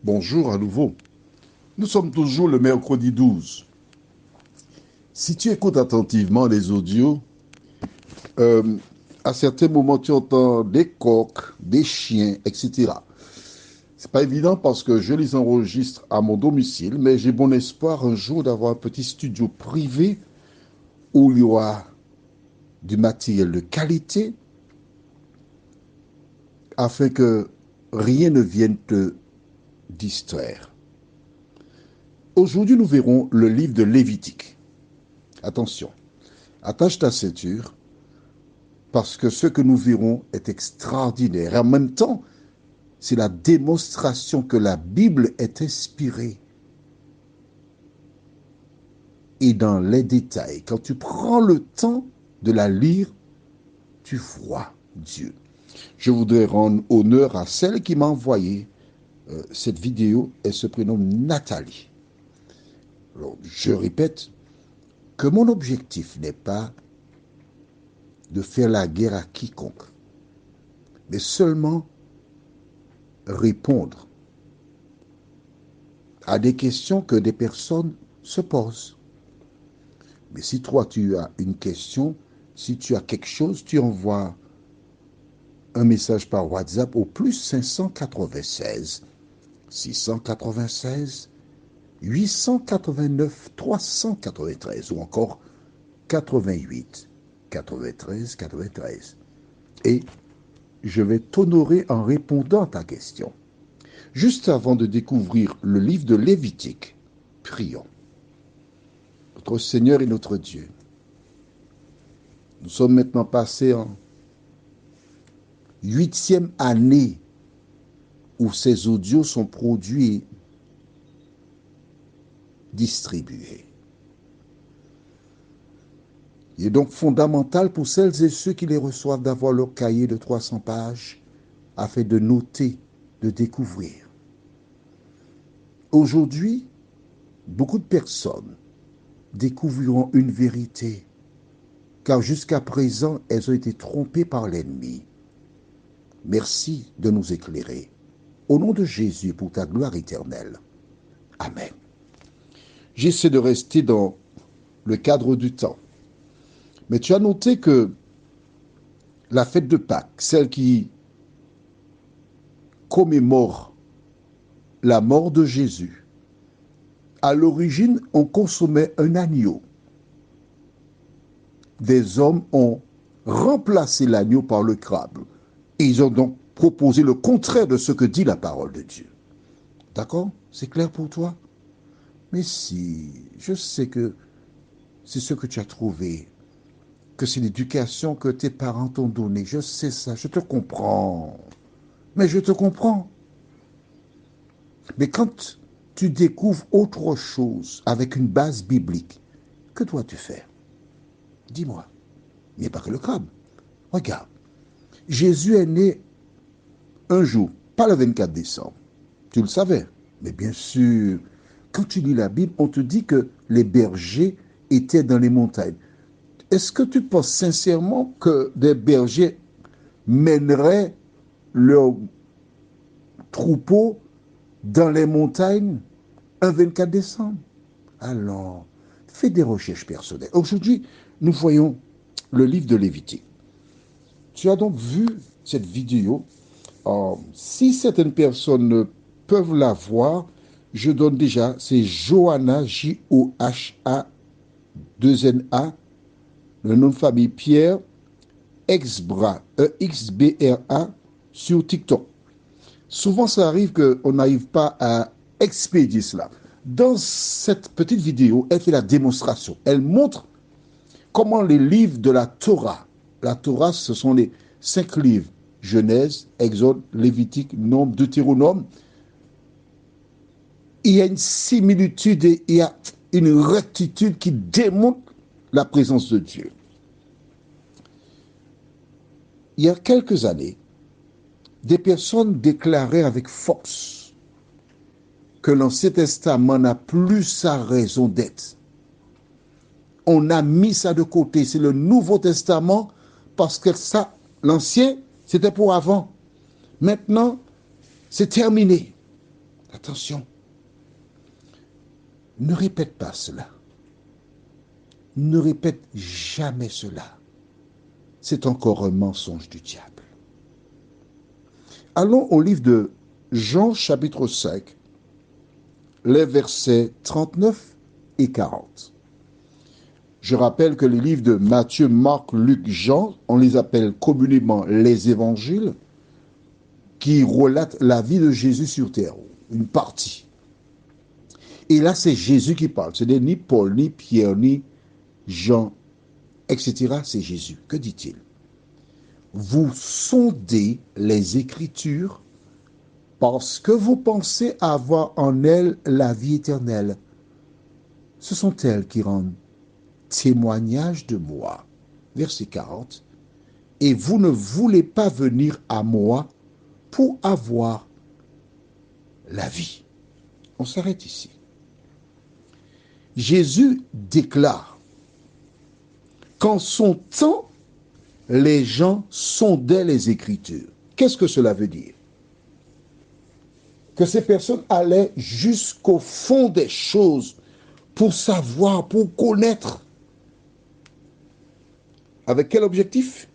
Bonjour à nouveau. Nous sommes toujours le mercredi 12. Si tu écoutes attentivement les audios, euh, à certains moments tu entends des coqs, des chiens, etc. C'est pas évident parce que je les enregistre à mon domicile, mais j'ai bon espoir un jour d'avoir un petit studio privé où il y aura du matériel de qualité afin que rien ne vienne te distraire. Aujourd'hui, nous verrons le livre de Lévitique. Attention, attache ta ceinture parce que ce que nous verrons est extraordinaire. Et en même temps, c'est la démonstration que la Bible est inspirée. Et dans les détails, quand tu prends le temps de la lire, tu vois Dieu. Je voudrais rendre honneur à celle qui m'a envoyé cette vidéo. Elle se prénomme Nathalie. Alors, je répète que mon objectif n'est pas de faire la guerre à quiconque, mais seulement répondre à des questions que des personnes se posent. Mais si toi tu as une question, si tu as quelque chose, tu envoies un message par WhatsApp au plus 596 696 889 393 ou encore 88 93 93. Et je vais t'honorer en répondant à ta question. Juste avant de découvrir le livre de Lévitique, prions. Notre Seigneur et notre Dieu, nous sommes maintenant passés en 8e année où ces audios sont produits et distribués. Il est donc fondamental pour celles et ceux qui les reçoivent d'avoir leur cahier de 300 pages afin de noter, de découvrir. Aujourd'hui, beaucoup de personnes découvriront une vérité, car jusqu'à présent, elles ont été trompées par l'ennemi. Merci de nous éclairer. Au nom de Jésus, pour ta gloire éternelle. Amen. J'essaie de rester dans le cadre du temps. Mais tu as noté que la fête de Pâques, celle qui commémore la mort de Jésus, à l'origine, on consommait un agneau. Des hommes ont remplacé l'agneau par le crabe. Et ils ont donc proposé le contraire de ce que dit la parole de Dieu. D'accord? C'est clair pour toi? Mais si, je sais que c'est ce que tu as trouvé, que c'est l'éducation que tes parents t'ont donnée. Je sais ça, je te comprends. Mais je te comprends. Mais quand tu découvres autre chose avec une base biblique, que dois-tu faire? Dis-moi. Il n'y a pas que le crabe. Regarde. Jésus est né un jour, pas le 24 décembre. Tu le savais. Mais bien sûr, quand tu lis la Bible, on te dit que les bergers étaient dans les montagnes. Est-ce que tu penses sincèrement que des bergers mèneraient leurs troupeaux dans les montagnes un 24 décembre? Alors, fais des recherches personnelles. Aujourd'hui, nous voyons le livre de Lévitique. Tu as donc vu cette vidéo. Si certaines personnes peuvent la voir, je donne déjà, c'est Johanna, Joha, 2NA, le nom de famille Pierre, Xbra, EXBRA, sur TikTok. Souvent, ça arrive qu'on n'arrive pas à expédier cela. Dans cette petite vidéo, elle fait la démonstration. Elle montre comment les livres de la Torah, ce sont les 5 livres, Genèse, Exode, Lévitique, Nombre, Deutéronome, il y a une similitude et il y a une rectitude qui démontre la présence de Dieu. Il y a quelques années, des personnes déclaraient avec force que l'Ancien Testament n'a plus sa raison d'être. On a mis ça de côté. C'est le Nouveau Testament parce que ça, l'Ancien, c'était pour avant. Maintenant, c'est terminé. attention, ne répète pas cela. Ne répète jamais cela. C'est encore un mensonge du diable. Allons au livre de Jean chapitre 5, les versets 39 et 40. Je rappelle que les livres de Matthieu, Marc, Luc, Jean, on les appelle communément les évangiles, qui relatent la vie de Jésus sur terre, une partie. Et là, c'est Jésus qui parle. Ce n'est ni Paul, ni Pierre, ni Jean, etc. C'est Jésus. Que dit-il? Vous sondez les Écritures parce que vous pensez avoir en elles la vie éternelle. Ce sont elles qui rendent témoignage de moi. Verset 40. Et vous ne voulez pas venir à moi pour avoir la vie. On s'arrête ici. Jésus déclare qu'en son temps, les gens sondaient les Écritures. Qu'est-ce que cela veut dire? Que ces personnes allaient jusqu'au fond des choses pour savoir, pour connaître. Avec quel objectif?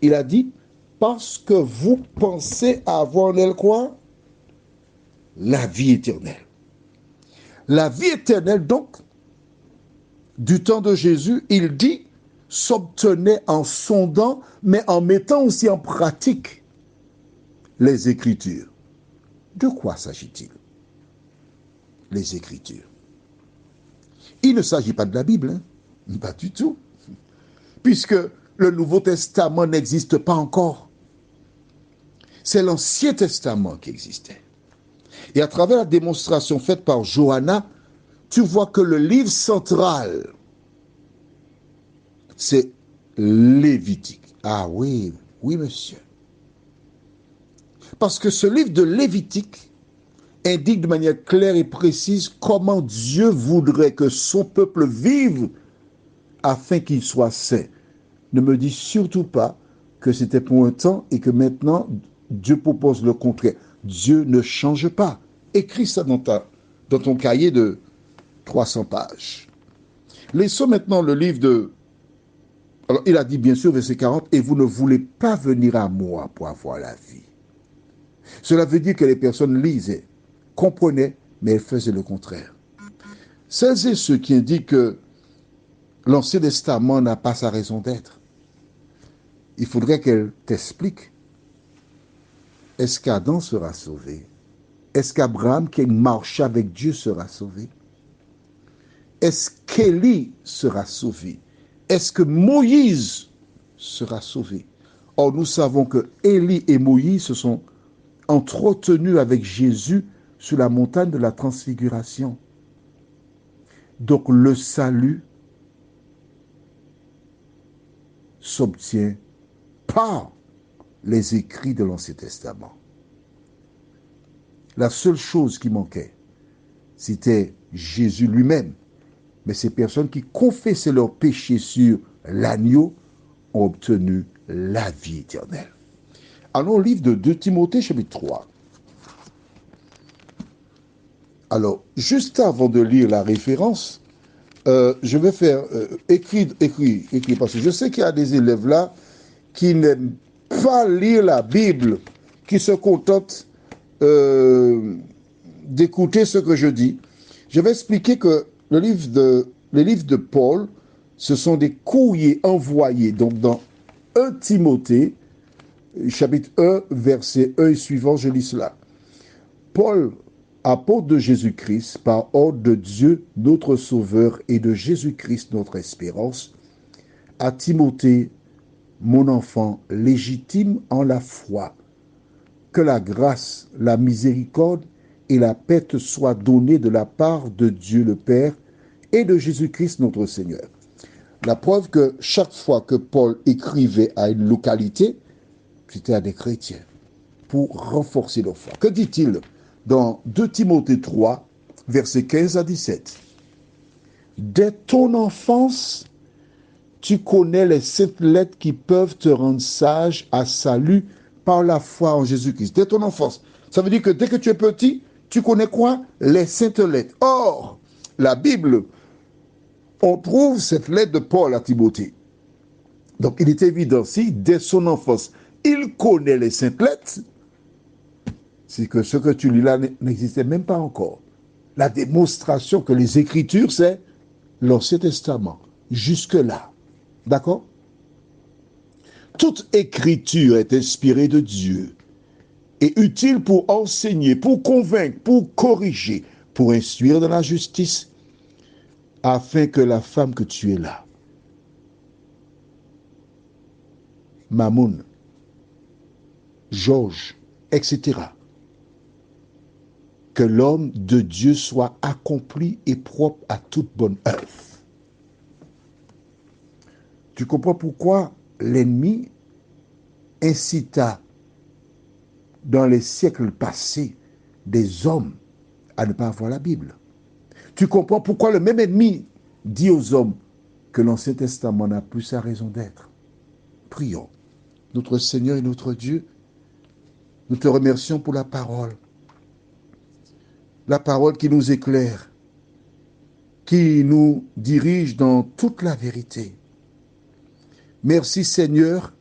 Il a dit, parce que vous pensez avoir en elle quoi? La vie éternelle. La vie éternelle, donc, du temps de Jésus, il dit, s'obtenait en sondant, mais en mettant aussi en pratique les Écritures. De quoi s'agit-il? Les Écritures. Il ne s'agit pas de la Bible, hein? Pas du tout. Puisque le Nouveau Testament n'existe pas encore. C'est l'Ancien Testament qui existait. Et à travers la démonstration faite par Johanna, tu vois que le livre central, c'est Lévitique. Ah oui, oui monsieur. Parce que ce livre de Lévitique indique de manière claire et précise comment Dieu voudrait que son peuple vive afin qu'il soit saint. Ne me dis surtout pas que c'était pour un temps et que maintenant Dieu propose le contraire. Dieu ne change pas. Écris ça dans ton cahier de 300 pages. Laissons maintenant le livre de... Alors il a dit bien sûr, verset 40, « Et vous ne voulez pas venir à moi pour avoir la vie. » Cela veut dire que les personnes lisaient, comprenaient, mais elles faisaient le contraire. Celles et ceux qui indiquent que l'Ancien Testament n'a pas sa raison d'être, il faudrait qu'elles t'expliquent. Est-ce qu'Adam sera sauvé? Est-ce qu'Abraham, qui marchait avec Dieu, sera sauvé? Est-ce qu'Élie sera sauvé? Est-ce que Moïse sera sauvé? Or, nous savons que Élie et Moïse se sont entretenus avec Jésus sur la montagne de la transfiguration. Donc, le salut s'obtient par les écrits de l'Ancien Testament. La seule chose qui manquait, c'était Jésus lui-même. Mais ces personnes qui confessaient leurs péchés sur l'agneau ont obtenu la vie éternelle. Allons au livre de 2 Timothée, chapitre 3. Alors, juste avant de lire la référence, je vais faire écrit, parce que je sais qu'il y a des élèves là qui n'aiment pas lire la Bible, qui se contentent d'écouter ce que je dis. Je vais expliquer que les livres de Paul, ce sont des courriers envoyés. Donc dans 1 Timothée, chapitre 1, verset 1 et suivant, je lis cela. Paul, apôtre de Jésus-Christ, par ordre de Dieu, notre Sauveur, et de Jésus-Christ, notre espérance, à Timothée, mon enfant légitime en la foi, que la grâce, la miséricorde et la paix te soient données de la part de Dieu le Père et de Jésus-Christ notre Seigneur. La preuve que chaque fois que Paul écrivait à une localité, c'était à des chrétiens, pour renforcer leur foi. Que dit-il dans 2 Timothée 3, versets 15 à 17? Dès ton enfance, tu connais les 7 lettres qui peuvent te rendre sage à salut par la foi en Jésus-Christ. Dès ton enfance. Ça veut dire que dès que tu es petit, Tu connais quoi? Les saintes lettres. Or, la Bible, on trouve cette lettre de Paul à Timothée. Donc, il est évident, si dès son enfance, il connaît les saintes lettres, c'est que ce que tu lis là n'existait même pas encore. La démonstration que les Écritures, c'est l'Ancien Testament. Jusque-là. D'accord? Toute écriture est inspirée de Dieu et utile pour enseigner, pour convaincre, pour corriger, pour instruire dans la justice, afin que la femme que tu es là, Mamoun, Georges, etc., que l'homme de Dieu soit accompli et propre à toute bonne œuvre. Tu comprends pourquoi l'ennemi incita dans les siècles passés des hommes à ne pas avoir la Bible. Tu comprends pourquoi le même ennemi dit aux hommes que l'Ancien Testament n'a plus sa raison d'être. Prions. Notre Seigneur et notre Dieu, nous te remercions pour la parole qui nous éclaire, qui nous dirige dans toute la vérité. Merci Seigneur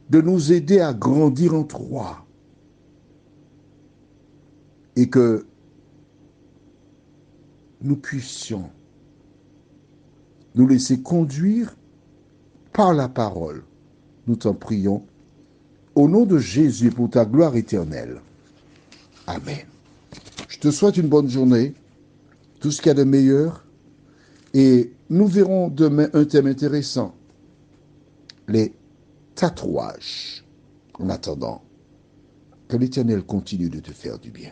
de nous aider à grandir en toi et que nous puissions nous laisser conduire par la parole. Nous t'en prions au nom de Jésus pour ta gloire éternelle. Amen. Je te souhaite une bonne journée, tout ce qu'il y a de meilleur, et nous verrons demain un thème intéressant, les tatouages. En attendant, que l'Éternel continue de te faire du bien.